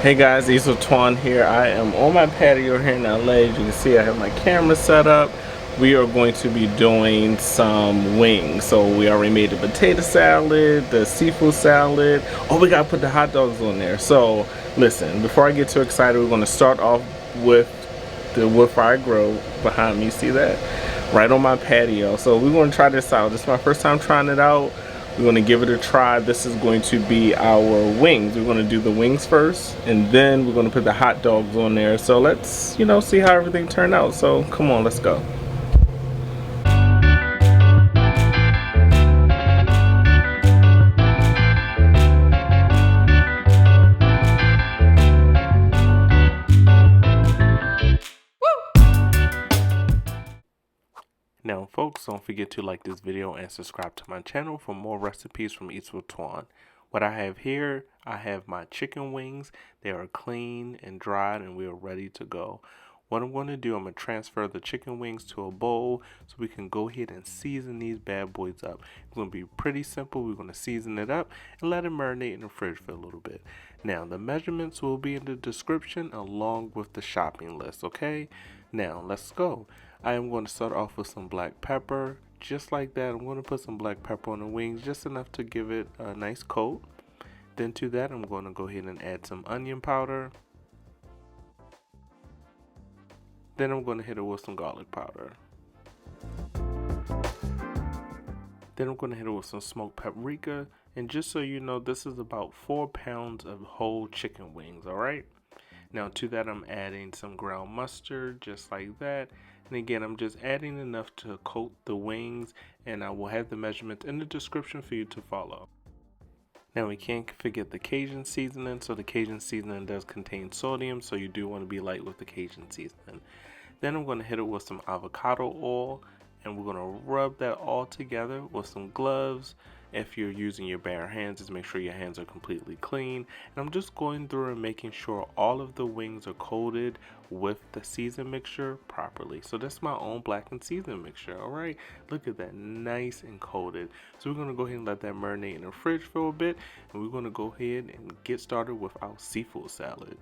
Hey guys, Isel Twan here. I am on my patio here in LA. As you can see, I have my camera set up. We are going to be doing some wings. So we already made the potato salad, the seafood salad. Oh, we gotta put the hot dogs on there. So listen, before I get too excited, we're gonna start off with the wood fire grill behind me. See that? Right on my patio. So we're gonna try this out. This is my first time trying it out. We're going to give it a try. This is going to be our wings. We're going to do the wings first, and then we're going to put the hot dogs on there. So let's, see how everything turned out. So come on, let's go. Now folks, don't forget to like this video and subscribe to my channel for more recipes from Eats with Twan. What I have here, I have my chicken wings. They are clean and dried and we are ready to go. What I'm going to do, I'm going to transfer the chicken wings to a bowl so we can go ahead and season these bad boys up. It's going to be pretty simple. We're going to season it up and let it marinate in the fridge for a little bit. Now the measurements will be in the description along with the shopping list, okay? Now let's go. I am going to start off with some black pepper. Just like that, I'm going to put some black pepper on the wings, just enough to give it a nice coat. Then to that, I'm going to go ahead and add some onion powder. Then I'm going to hit it with some garlic powder. Then I'm going to hit it with some smoked paprika. And just so you know, this is about 4 pounds of whole chicken wings, alright? Now to that, I'm adding some ground mustard, just like that. And again, I'm just adding enough to coat the wings, and I will have the measurements in the description for you to follow. Now we can't forget the Cajun seasoning. So the Cajun seasoning does contain sodium, so you do want to be light with the Cajun seasoning. Then I'm going to hit it with some avocado oil, and we're going to rub that all together with some gloves. If you're using your bare hands, just make sure your hands are completely clean. And I'm just going through and making sure all of the wings are coated with the season mixture properly. So that's my own blackened season mixture, alright? Look at that, nice and coated. So we're going to go ahead and let that marinate in the fridge for a bit. And we're going to go ahead and get started with our seafood salad.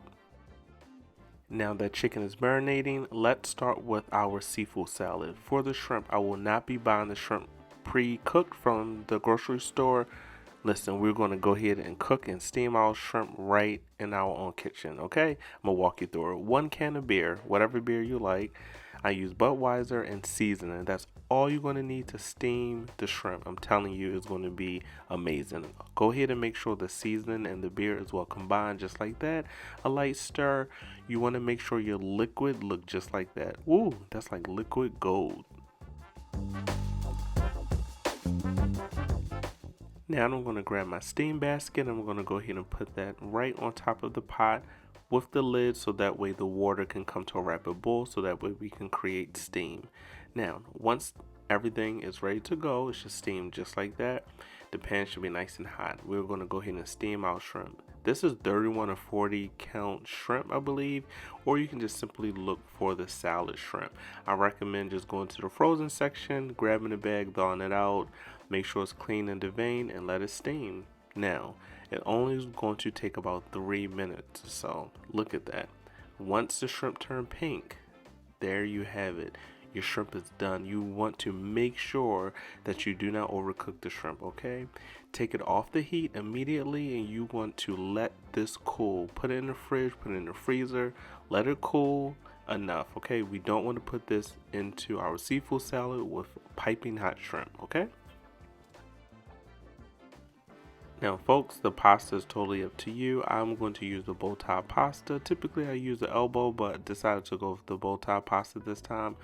Now that chicken is marinating, let's start with our seafood salad. For the shrimp, I will not be buying the shrimp pre-cooked from the grocery store. Listen, we're going to go ahead and cook and steam our shrimp right in our own kitchen, okay? I'm going to walk you through it. 1 can of beer, whatever beer you like. I use Budweiser and seasoning. That's all you're going to need to steam the shrimp. I'm telling you, it's going to be amazing. Go ahead and make sure the seasoning and the beer is well combined, just like that. A light stir. You want to make sure your liquid look just like that. Ooh, that's like liquid gold. Now I'm going to grab my steam basket and I'm going to go ahead and put that right on top of the pot with the lid, so that way the water can come to a rapid boil, so that way we can create steam. Now once everything is ready to go, it should steam just like that. The pan should be nice and hot. We're going to go ahead and steam our shrimp. This is 31 or 40 count shrimp, I believe, or you can just simply look for the salad shrimp. I recommend just going to the frozen section, grabbing a bag, thawing it out, make sure it's clean and deveined, and let it steam. Now, it only is going to take about 3 minutes, so look at that. Once the shrimp turn pink, there you have it. Your shrimp is done. You want to make sure that you do not overcook the shrimp, okay? Take it off the heat immediately, and you want to let this cool. Put it in the fridge, put it in the freezer, let it cool enough, okay? We don't want to put this into our seafood salad with piping hot shrimp, okay? Now folks, the pasta is totally up to you. I'm going to use the bow tie pasta. Typically I use the elbow, but decided to go with the bow tie pasta this time.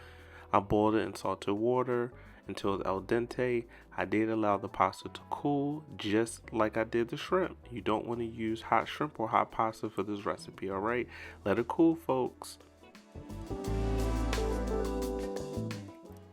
I boiled it in salted water until it's al dente. I did allow the pasta to cool, just like I did the shrimp. You don't want to use hot shrimp or hot pasta for this recipe, alright? Let it cool, folks.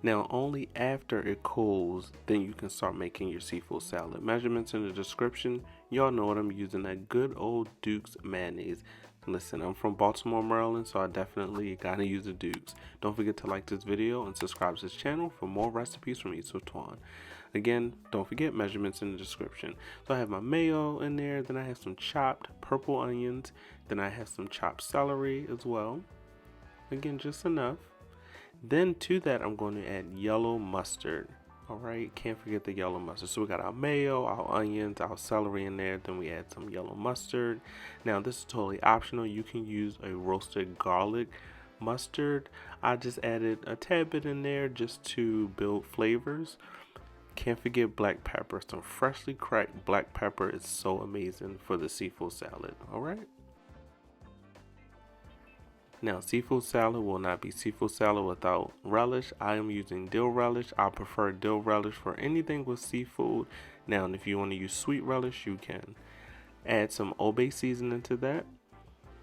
Now only after it cools, then you can start making your seafood salad. Measurements in the description. Y'all know what I'm using, that good old Duke's mayonnaise. Listen, I'm from Baltimore, Maryland, so I definitely gotta use the Dukes. Don't forget to like this video and subscribe to this channel for more recipes from Eats with Twan. Again, don't forget measurements in the description. So I have my mayo in there, then I have some chopped purple onions, then I have some chopped celery as well. Again, just enough. Then to that, I'm going to add yellow mustard. All right, can't forget the yellow mustard. So we got our mayo, our onions, our celery in there. Then we add some yellow mustard. Now this is totally optional. You can use a roasted garlic mustard. I just added a tad bit in there just to build flavors. Can't forget black pepper. Some freshly cracked black pepper is so amazing for the seafood salad. All right. Now, seafood salad will not be seafood salad without relish. I am using dill relish. I prefer dill relish for anything with seafood. Now, if you want to use sweet relish, you can. Add some Obe seasoning to that.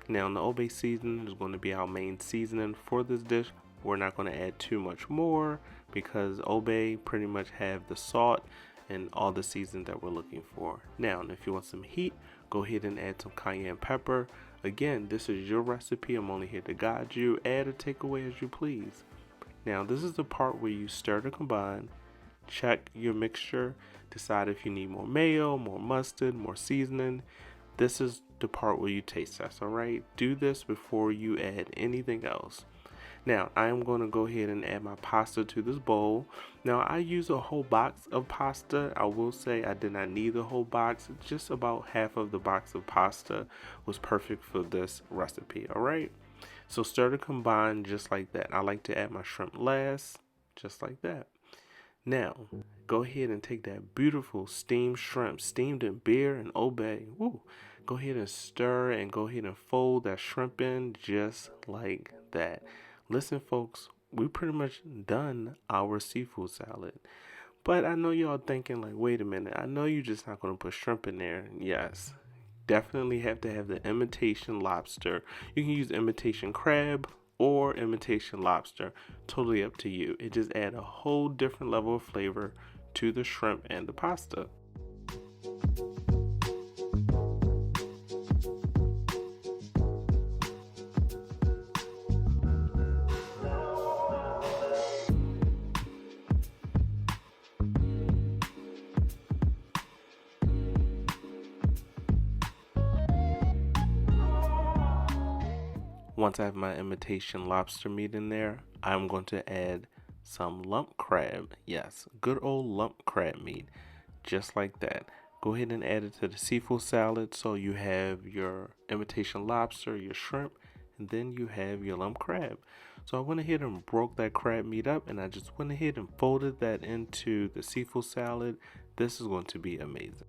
Now, the Obe seasoning is going to be our main seasoning for this dish. We're not going to add too much more because Obe pretty much have the salt and all the seasoning that we're looking for. Now, if you want some heat, go ahead and add some cayenne pepper. Again, this is your recipe. I'm only here to guide you. Add or take away as you please. Now, this is the part where you stir to combine, check your mixture, decide if you need more mayo, more mustard, more seasoning. This is the part where you taste test, all right? Do this before you add anything else. Now, I am going to go ahead and add my pasta to this bowl. Now, I use a whole box of pasta. I will say I did not need the whole box. Just about half of the box of pasta was perfect for this recipe, all right? So stir to combine just like that. I like to add my shrimp last, just like that. Now, go ahead and take that beautiful steamed shrimp, steamed in beer and Obe. Woo. Go ahead and stir and go ahead and fold that shrimp in just like that. Listen, folks, we pretty much done our seafood salad. But I know y'all thinking like, wait a minute, I know you're just not going to put shrimp in there. Yes, definitely have to have the imitation lobster. You can use imitation crab or imitation lobster. Totally up to you. It just adds a whole different level of flavor to the shrimp and the pasta. Once I have my imitation lobster meat in there, I'm going to add some lump crab. Yes, good old lump crab meat. Just like that. Go ahead and add it to the seafood salad so you have your imitation lobster, your shrimp, and then you have your lump crab. So I went ahead and broke that crab meat up and I just went ahead and folded that into the seafood salad. This is going to be amazing.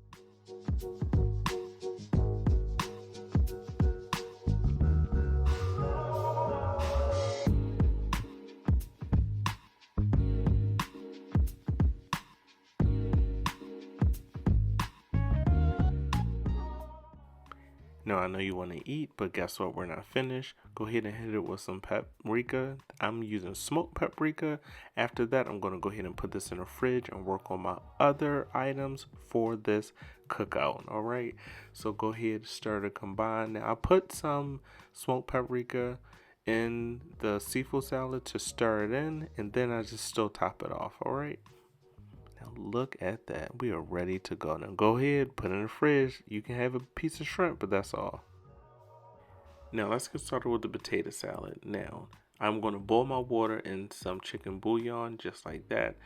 Now I know you want to eat, but guess what? We're not finished. Go ahead and hit it with some paprika. I'm using smoked paprika. After that, I'm going to go ahead and put this in the fridge and work on my other items for this cookout. All right. So go ahead, stir to combine. Now I put some smoked paprika in the seafood salad to stir it in, and then I just still top it off. All right. Look at that. We are ready to go. Now go ahead, put it in the fridge. You can have a piece of shrimp, but that's all. Now let's get started with the potato salad. Now I'm going to boil my water in some chicken bouillon just like that.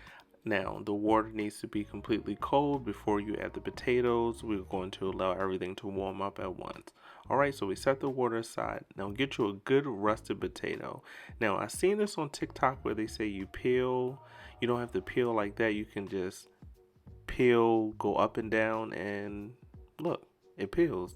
Now the water needs to be completely cold before you add the potatoes. We're going to allow everything to warm up at once. Alright, so we set the water aside. Now get you a good rusted potato. Now I've seen this on TikTok where they say you peel. You don't have to peel like that. You can just peel, go up and down, and look, it peels.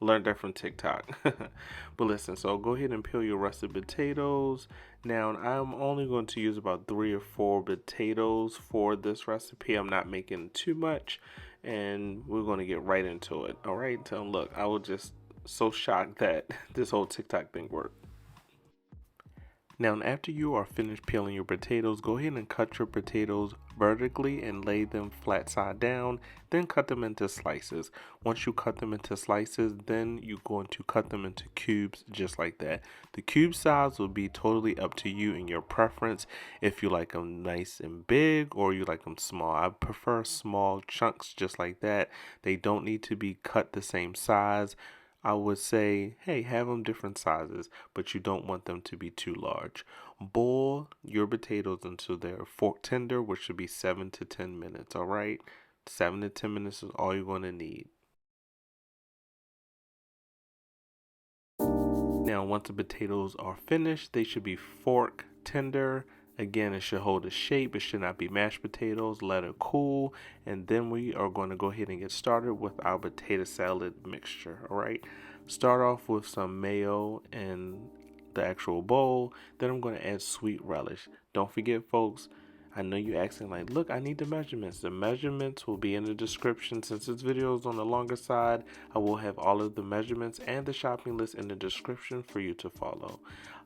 I learned that from TikTok. But listen, so go ahead and peel your russet potatoes. Now, I'm only going to use about 3 or 4 potatoes for this recipe. I'm not making too much, and we're going to get right into it. All right, so look, I was just so shocked that this whole TikTok thing worked. Now, after you are finished peeling your potatoes, go ahead and cut your potatoes vertically and lay them flat side down, then cut them into slices. Once you cut them into slices, then you're going to cut them into cubes just like that. The cube size will be totally up to you and your preference, if you like them nice and big or you like them small. I prefer small chunks just like that. They don't need to be cut the same size. I would say, hey, have them different sizes, but you don't want them to be too large. Boil your potatoes until they're fork tender, which should be 7 to 10 minutes, all right? 7 to 10 minutes is all you're going to need. Now, once the potatoes are finished, they should be fork tender. Again, it should hold a shape. It should not be mashed potatoes. Let it cool. And then we are going to go ahead and get started with our potato salad mixture. All right. Start off with some mayo in the actual bowl. Then I'm going to add sweet relish. Don't forget, folks, I know you're asking like, look, I need the measurements. The measurements will be in the description. Since this video is on the longer side, I will have all of the measurements and the shopping list in the description for you to follow.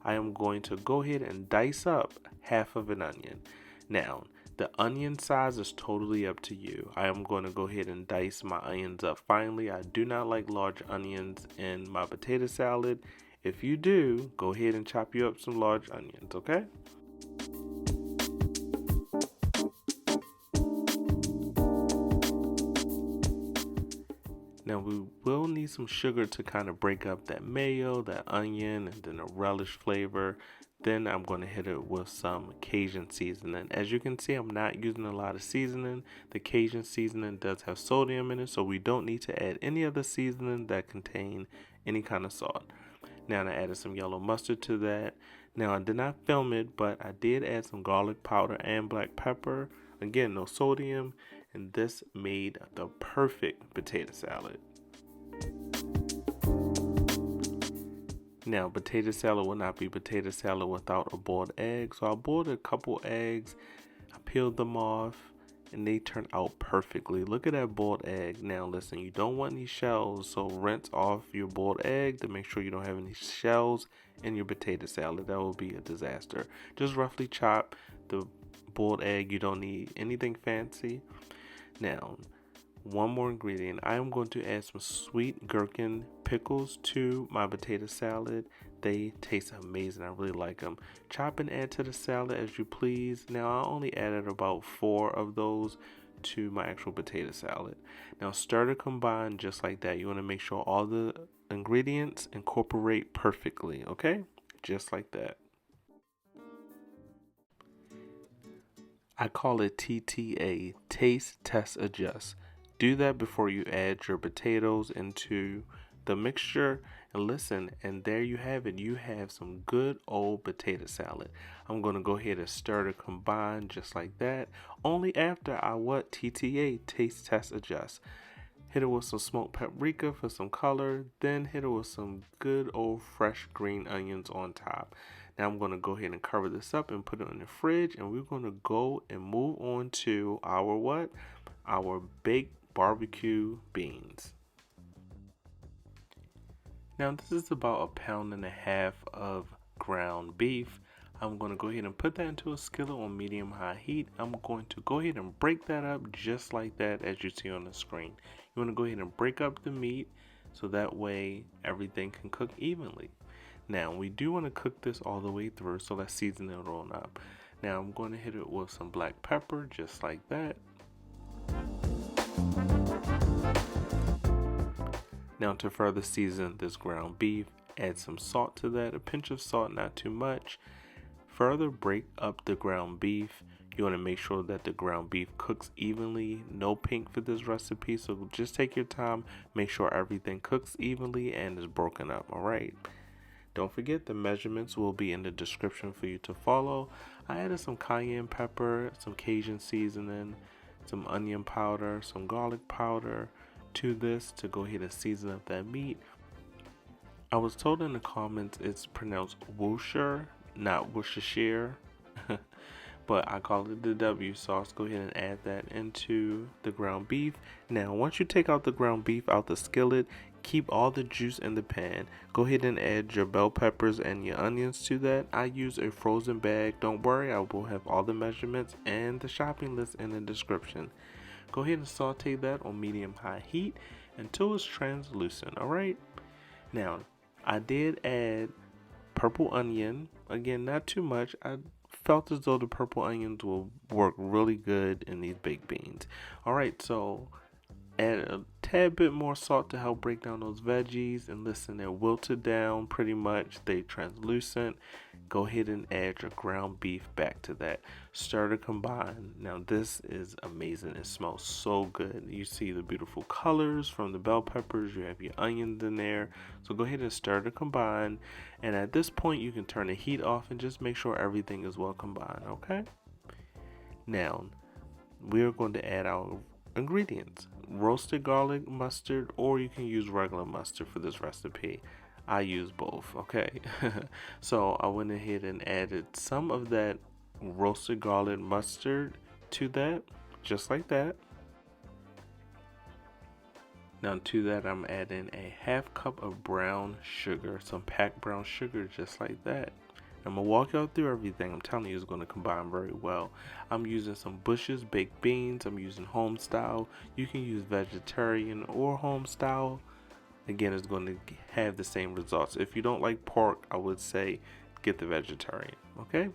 I am going to go ahead and dice up half of an onion. Now, the onion size is totally up to you. I am going to go ahead and dice my onions up finely. I do not like large onions in my potato salad. If you do, go ahead and chop you up some large onions, okay? Now we will need some sugar to kind of break up that mayo, that onion, and then a relish flavor. Then I'm going to hit it with some Cajun seasoning. As you can see, I'm not using a lot of seasoning. The Cajun seasoning does have sodium in it, so we don't need to add any other seasoning that contain any kind of salt. Now I added some yellow mustard to that. Now I did not film it, but I did add some garlic powder and black pepper. Again, no sodium, and this made the perfect potato salad. Now, potato salad will not be potato salad without a boiled egg. So I boiled a couple eggs, I peeled them off, and they turned out perfectly. Look at that boiled egg. Now listen, you don't want any shells, so rinse off your boiled egg to make sure you don't have any shells in your potato salad. That will be a disaster. Just roughly chop the boiled egg. You don't need anything fancy. Now, one more ingredient. I am going to add some sweet gherkin pickles to my potato salad. They taste amazing. I really like them. Chop and add to the salad as you please. Now, I only added about 4 of those to my actual potato salad. Now, stir to combine just like that. You want to make sure all the ingredients incorporate perfectly, okay? Just like that. I call it TTA, Taste, Test, Adjust. Do that before you add your potatoes into the mixture, and listen, and there you have it. You have some good old potato salad. I'm going to go ahead and stir to combine just like that. Only after I TTA, Taste, Test, Adjust. Hit it with some smoked paprika for some color, then hit it with some good old fresh green onions on top. Now I'm going to go ahead and cover this up and put it in the fridge, and we're going to go and move on to our Our baked barbecue beans. Now this is about 1.5 pounds of ground beef. I'm going to go ahead and put that into a skillet on medium-high heat. I'm going to go ahead and break that up just like that as you see on the screen. You want to go ahead and break up the meat so that way everything can cook evenly. Now we do want to cook this all the way through, so let's season it on up. Now I'm going to hit it with some black pepper just like that. Now to further season this ground beef, add some salt to that, a pinch of salt, not too much. Further break up the ground beef. You want to make sure that the ground beef cooks evenly. No pink for this recipe, so just take your time. Make sure everything cooks evenly and is broken up, alright? Don't forget the measurements will be in the description for you to follow. I added some cayenne pepper, some Cajun seasoning, some onion powder, some garlic powder to this to go ahead and season up that meat. I was told in the comments it's pronounced Worcestershire, not Worcestershire, but I call it the W sauce. Go ahead and add that into the ground beef. Now, once you take out the ground beef out the skillet, Keep all the juice in the pan. Go ahead and add your bell peppers and your onions to that. I use a frozen bag. Don't worry, I will have all the measurements and the shopping list in the description. Go ahead and saute that on medium-high heat until it's translucent, alright? Now, I did add purple onion. Again, not too much. I felt as though the purple onions will work really good in these baked beans. Alright, so add a tad bit more salt to help break down those veggies, and listen, they're wilted down pretty much, they translucent. Go ahead and add your ground beef back to that. Stir to combine. Now this is amazing. It smells so good. You see the beautiful colors from the bell peppers. You have your onions in there. So go ahead and stir to combine. And at this point you can turn the heat off and just make sure everything is well combined, okay? Now we are going to add our ingredients. Roasted garlic mustard, or you can use regular mustard for this recipe. I use both, okay? So I went ahead and added some of that roasted garlic mustard to that, just like that. Now to that I'm adding a half cup of brown sugar, some packed brown sugar, just like that. I'm gonna walk y'all through everything. I'm telling you, it's gonna combine very well. I'm using some Bush's baked beans. I'm using home style. You can use vegetarian or home style. Again, it's going to have the same results. If you don't like pork, I would say get the vegetarian, okay?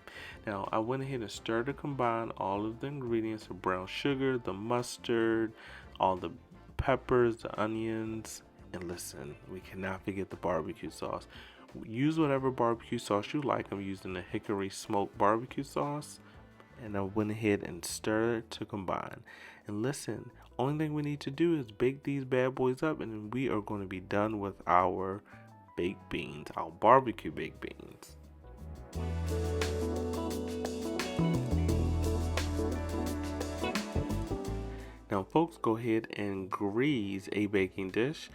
Now, I went ahead and stirred to combine all of the ingredients of brown sugar, the mustard, all the peppers, the onions, and listen, we cannot forget the barbecue sauce. Use whatever barbecue sauce you like. I'm using the hickory smoked barbecue sauce, and I went ahead and stirred to combine. And listen, only thing we need to do is bake these bad boys up, and then we are going to be done with our baked beans, our barbecue baked beans. Now folks, go ahead and grease a baking dish.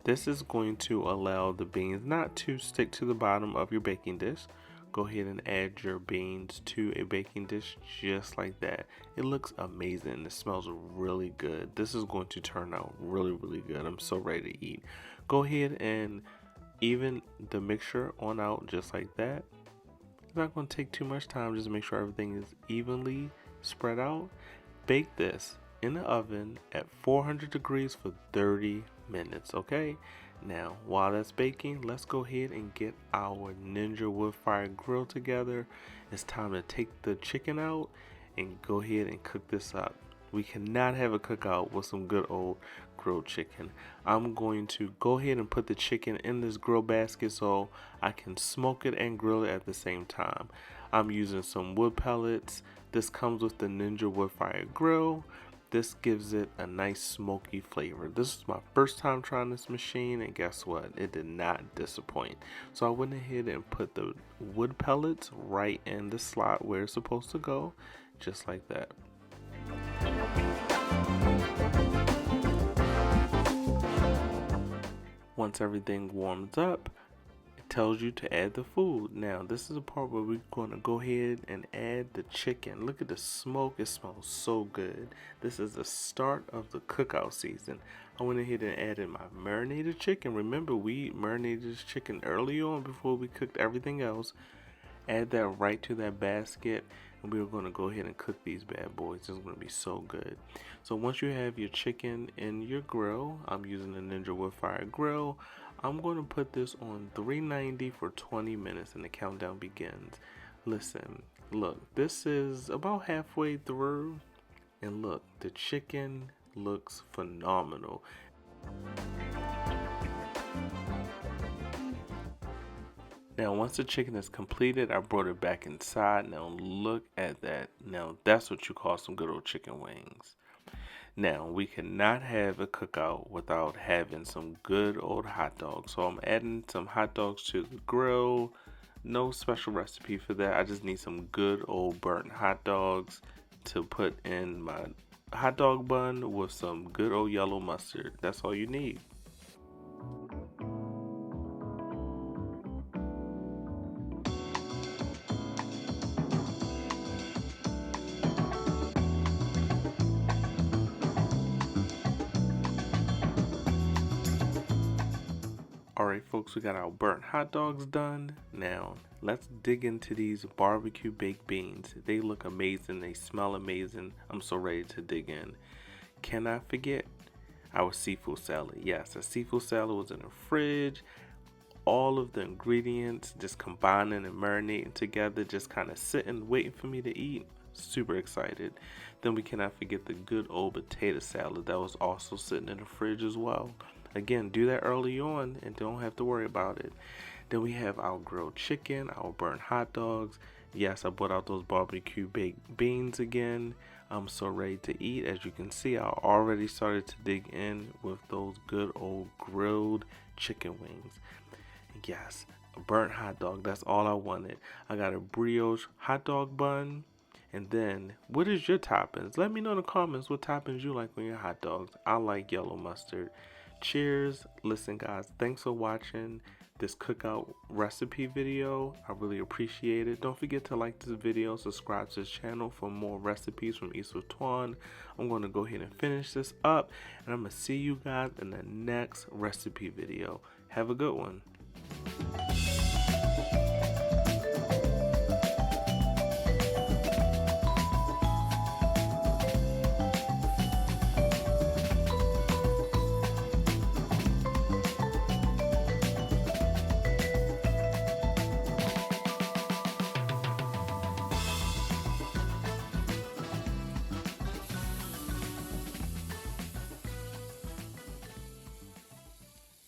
This is going to allow the beans not to stick to the bottom of your baking dish. Go ahead and add your beans to a baking dish just like that. It looks amazing. It smells really good. This is going to turn out really, really good. I'm so ready to eat. Go ahead and even the mixture on out just like that. It's not going to take too much time. Just make sure everything is evenly spread out. Bake this in the oven at 400 degrees for 30 minutes, okay? Now while that's baking, let's go ahead and get our Ninja wood fire grill together. It's time to take the chicken out and go ahead and cook this up. We cannot have a cookout with some good old grilled chicken. I'm going to go ahead and put the chicken in this grill basket so I can smoke it and grill it at the same time. I'm using some wood pellets. This comes with the Ninja wood fire grill. This gives it a nice smoky flavor. This is my first time trying this machine, and guess what? It did not disappoint. So I went ahead and put the wood pellets right in the slot where it's supposed to go, just like that. Once everything warms up, tells you to add the food. Now this is a part where we're going to go ahead and add the chicken. Look at the smoke. It smells so good. This is the start of the cookout season. I went ahead and added my marinated chicken. Remember, we marinated this chicken early on before we cooked everything else. Add that right to that basket, and we're going to go ahead and cook these bad boys. It's going to be so good. So once you have your chicken in your grill, I'm using the Ninja wood fire grill. I'm going to put this on 390 for 20 minutes and the countdown begins. Listen, look, this is about halfway through, and look, the chicken looks phenomenal. Now once the chicken is completed, I brought it back inside. Now look at that. Now that's what you call some good old chicken wings. Now, we cannot have a cookout without having some good old hot dogs. So I'm adding some hot dogs to the grill. No special recipe for that. I just need some good old burnt hot dogs to put in my hot dog bun with some good old yellow mustard. That's all you need. Alright folks, we got our burnt hot dogs done. Now, let's dig into these barbecue baked beans. They look amazing, they smell amazing. I'm so ready to dig in. Cannot forget our seafood salad. Yes, a seafood salad was in the fridge. All of the ingredients just combining and marinating together, just kind of sitting, waiting for me to eat. Super excited. Then we cannot forget the good old potato salad that was also sitting in the fridge as well. Again, do that early on and don't have to worry about it. Then we have our grilled chicken, our burnt hot dogs. Yes, I brought out those barbecue baked beans again. I'm so ready to eat. As you can see, I already started to dig in with those good old grilled chicken wings. Yes, a burnt hot dog. That's all I wanted. I got a brioche hot dog bun. And then, what is your toppings? Let me know in the comments what toppings you like on your hot dogs. I like yellow mustard. Cheers. Listen guys, thanks for watching this cookout recipe video. I really appreciate it. Don't forget to like this video, subscribe to this channel for more recipes from East of Twan. I'm going to go ahead and finish this up, and I'm going to see you guys in the next recipe video. Have a good one.